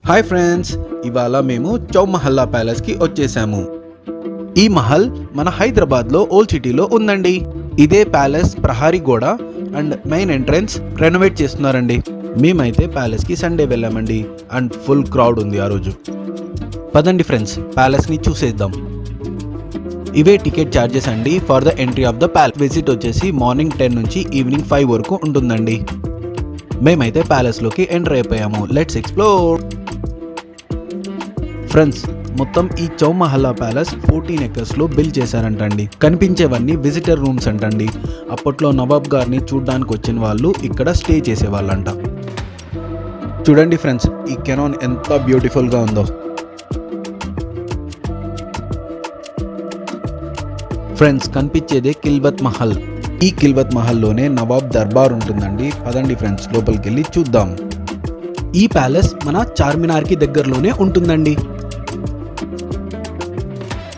Hi friends, ఇవాళ మేము Chowmahalla palace కి వచ్చేసాము. ఈ మహల్ మన హైదరాబాద్ లో ఓల్డ్ సిటీలో ఉందండి. ఇదే ప్యాలెస్ ప్రహారీ గోడ అండ్ మెయిన్ ఎంట్రన్స్ రెనోవేట్ చేస్తున్నారండి. మేమైతే ప్యాలెస్ కి సండే వెళ్ళామండి అండ్ ఫుల్ క్రౌడ్ ఉంది ఆ రోజు. పదండి ఫ్రెండ్స్, ప్యాలెస్ ని చూసేద్దాం. ఇవే టికెట్ ఛార్జెస్ అండి for the entry of the palace. Visit వచ్చేసి మార్నింగ్ 10 నుంచి ఈవినింగ్ 5 వరకు ఉంటుందండి. మేమైతే ప్యాలెస్ లోకి ఎంటర్ అయిపోయాము. Let's explore. ఫ్రెండ్స్, మొత్తం ఈ చౌమహల్లా ప్యాలెస్ 14 acres లో బిల్డ్ చేశారంటండి. కనిపించేవన్నీ విజిటర్ రూమ్స్ అంటండి. అప్పట్లో నవాబ్ గారిని చూడ్డానికి వచ్చిన వాళ్ళు ఇక్కడ స్టే చేసేవాళ్ళంట. చూడండి ఫ్రెండ్స్, ఈ కెనాన్ ఎంత బ్యూటిఫుల్ గా ఉందో. ఫ్రెండ్స్, కనిపించేదే కిల్వత్ మహల్. ఈ కిల్వత్ మహల్లోనే నవాబ్ దర్బార్ ఉంటుందండి. పదండి ఫ్రెండ్స్, లోపలికి వెళ్ళి చూద్దాం. ఈ ప్యాలెస్ మన చార్మినార్కి దగ్గరలోనే ఉంటుందండి.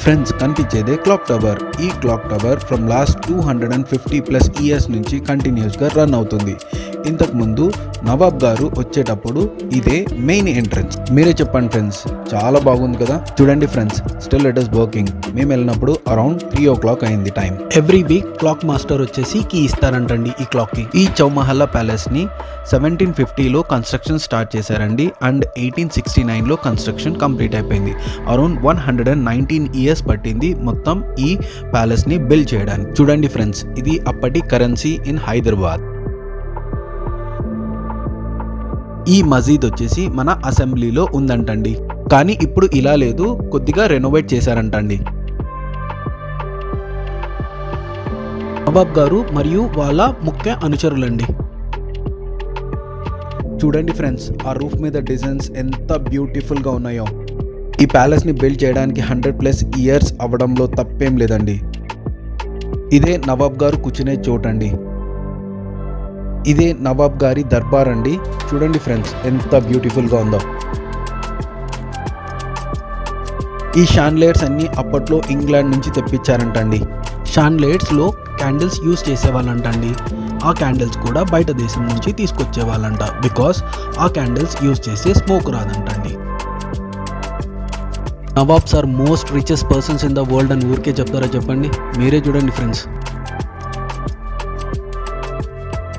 ఫ్రెండ్స్, కనిపించేదే క్లాక్ టవర్. ఈ clock tower from last 250+ years నుంచి కంటిన్యూస్గా రన్ అవుతుంది. ఇంతకు ముందు నవాబ్ గారు వచ్చేటప్పుడు ఇదే మెయిన్ ఎంట్రన్స్. మీరే చెప్పండి ఫ్రెండ్స్, చాలా బాగుంది కదా. చూడండి friends, still it is working. మేము వెళ్ళినప్పుడు అరౌండ్ 3 o'clock అయింది time. Every week clock master వచ్చేసి కీ ఇస్తారంటండి ఈ క్లాక్ కి. ఈ చౌమహల్లా ప్యాలెస్ ని 1750లో కన్స్ట్రక్షన్ స్టార్ట్ చేశారండి అండ్ 1869లో కన్స్ట్రక్షన్ కంప్లీట్ అయిపోయింది. అరౌండ్ 119 years పట్టింది మొత్తం ఈ ప్యాలెస్ ని బిల్డ్ చేయడానికి. చూడండి ఫ్రెండ్స్, ఇది అప్పటి కరెన్సీ ఇన్ హైదరాబాద్. ఈ మసీద్ వచ్చేసి మన అసెంబ్లీలో ఉందంటండి, కానీ ఇప్పుడు ఇలా లేదు, కొద్దిగా రెనోవేట్ చేశారంటండి. నవాబ్ గారు మరియు వాళ్ళ ముఖ్య అనుచరులండి. చూడండి ఫ్రెండ్స్, ఆ రూఫ్ మీద డిజైన్స్ ఎంత బ్యూటిఫుల్ గా ఉన్నాయో. ఈ ప్యాలెస్ ని బిల్డ్ చేయడానికి 100+ years అవ్వడంలో తప్పేం లేదండి. ఇదే నవాబ్ గారు కూర్చునే చోటండి. ఇదే నవాబ్ గారి దర్బార్ అండి. చూడండి ఫ్రెండ్స్, ఎంత బ్యూటిఫుల్ గా ఉందో. ఈ షాన్లైట్స్ అన్ని అప్పట్లో ఇంగ్లాండ్ నుంచి తెప్పించారంటండి. షాన్లైట్స్ లో క్యాండిల్స్ యూజ్ చేసేవాళ్ళంటండి. ఆ క్యాండిల్స్ కూడా బయట దేశం నుంచి తీసుకొచ్చేవాళ్ళంట, బికాస్ ఆ క్యాండిల్స్ యూజ్ చేస్తే స్మోక్ రాదంటండి. Nawabs are most richest persons in the world అని ఊరికే చెప్తారా చెప్పండి? మీరే చూడండి ఫ్రెండ్స్.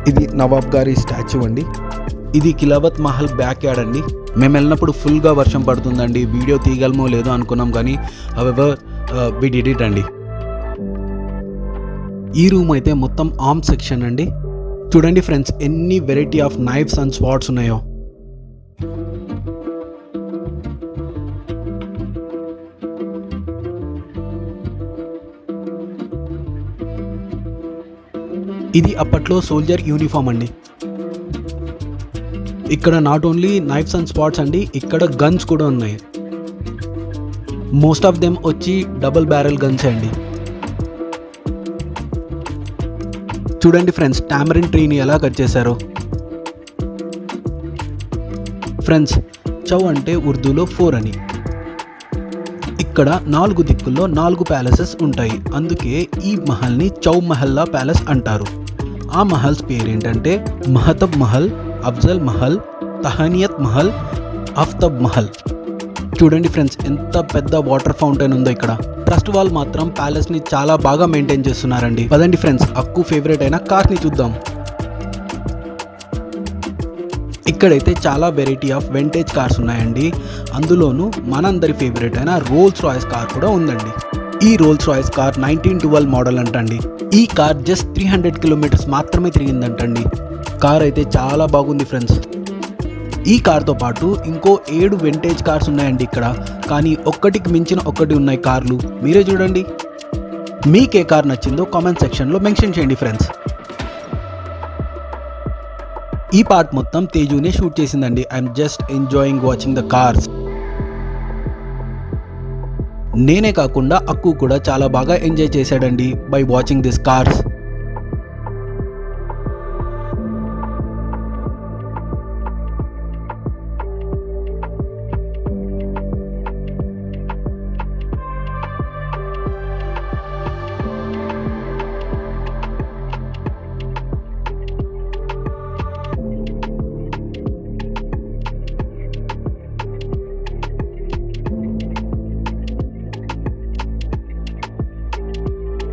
ఇది నవాబ్ గారి స్టాచ్యూ అండి. ఇది కిలవత్ మహల్ బ్యాక్ యార్డ్ అండి. మేము వెళ్ళినప్పుడు ఫుల్గా వర్షం పడుతుందండి. వీడియో తీయగలమో లేదో అనుకున్నాం, కానీ హౌవెవర్ వి డిడ్ ఇట్ అండి. ఈ రూమ్ అయితే మొత్తం ఆర్మ్ సెక్షన్ అండి. చూడండి ఫ్రెండ్స్, ఎన్ని variety of knifes and swords ఉన్నాయో. ఇది అప్పట్లో సోల్జర్ యూనిఫామ్ అండి. ఇక్కడ not only knifes and spots అండి, ఇక్కడ గన్స్ కూడా ఉన్నాయి. మోస్ట్ ఆఫ్ దెమ్ వచ్చి డబుల్ బ్యారెల్ గన్స్ అండి. చూడండి ఫ్రెండ్స్, టామరిన్ ట్రీని ఎలా కట్ చేశారో. ఫ్రెండ్స్, చౌ అంటే ఉర్దూలో 4 అని. ఇక్కడ 4 దిక్కుల్లో 4 ప్యాలెసెస్ ఉంటాయి. అందుకే ఈ మహల్ని చౌమహల్లా ప్యాలెస్ అంటారు. ఆ మహల్స్ పేరేంటంటే మహతబ్ మహల్, అఫ్జల్ మహల్, తహానియత్ మహల్, ఆఫ్తబ్ మహల్. చూడండి ఫ్రెండ్స్, ఎంత పెద్ద వాటర్ ఫౌంటైన్ ఉందో ఇక్కడ. ట్రస్ట్ వాళ్ళు మాత్రం ప్యాలెస్ ని చాలా బాగా మెయింటైన్ చేస్తున్నారండి. పదండి ఫ్రెండ్స్, అక్కు ఫేవరెట్ అయిన కార్ ని చూద్దాం. ఇక్కడైతే చాలా వెరైటీ ఆఫ్ వింటేజ్ కార్స్ ఉన్నాయండి. అందులోనూ మనందరి ఫేవరెట్ అయిన రోల్స్ రాయ్స్ కార్ కూడా ఉందండి. ఈ రోల్స్ రాయ్స్ కార్ 1912 మోడల్ అంటండి. ఈ కార్ జస్ట్ 300 kilometers మాత్రమే తిరిగిందంటండి. కార్ అయితే చాలా బాగుంది ఫ్రెండ్స్. ఈ కార్తో పాటు ఇంకో 7 వింటేజ్ కార్స్ ఉన్నాయండి ఇక్కడ, కానీ ఒక్కటికి మించిన ఒకటి ఉన్నాయి కార్లు. మీరే చూడండి. మీకే కార్ నచ్చిందో కామెంట్ సెక్షన్లో మెన్షన్ చేయండి ఫ్రెండ్స్. ఈ పార్ట్ మొత్తం తేజునే షూట్ చేసిందండి. I'm just enjoying watching the cars. నేనే కాకుండా అక్కు కూడా చాలా బాగా ఎంజాయ్ చేశాడండి బై వాచింగ్ దిస్ కార్స్.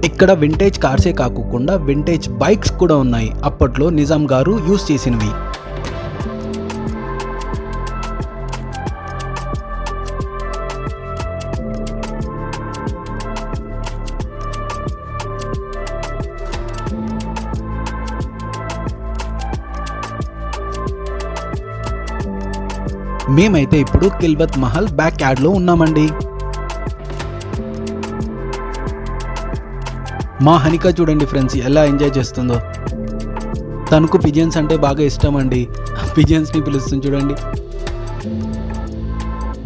ఇక్కడ వింటేజ్ కార్సే కాకుండా వింటేజ్ బైక్స్ కూడా ఉన్నాయి, అప్పట్లో నిజాం గారు యూజ్ చేసినవి. మేమైతే ఇప్పుడు కిల్వత్ మహల్ బ్యాక్ యార్డ్లో ఉన్నామండి. మా హనిక చూడండి ఫ్రెండ్స్ ఎలా ఎంజాయ్ చేస్తుందో. తనకు పిజియన్స్ అంటే బాగా ఇష్టం అండి, పిజియన్స్ని పిలుస్తుంది చూడండి.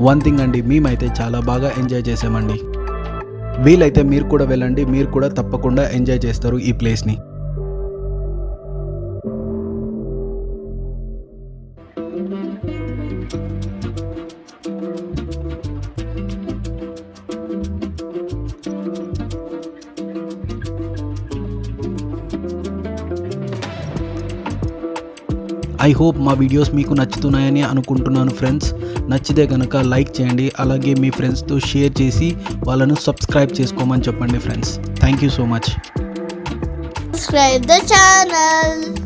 వన్ థింగ్ అండి, మేమైతే చాలా బాగా ఎంజాయ్ చేసామండి. వీలైతే మీరు కూడా వెళ్ళండి, మీరు కూడా తప్పకుండా ఎంజాయ్ చేస్తారు ఈ ప్లేస్ని. ఐ హోప్ మా వీడియోస్ మీకు నచ్చుతున్నాయని అనుకుంటున్నాను ఫ్రెండ్స్. నచ్చితే కనుక లైక్ చేయండి, అలాగే మీ ఫ్రెండ్స్తో షేర్ చేసి వాళ్ళను సబ్స్క్రైబ్ చేసుకోమని చెప్పండి friends. Thank you so much. Subscribe the channel.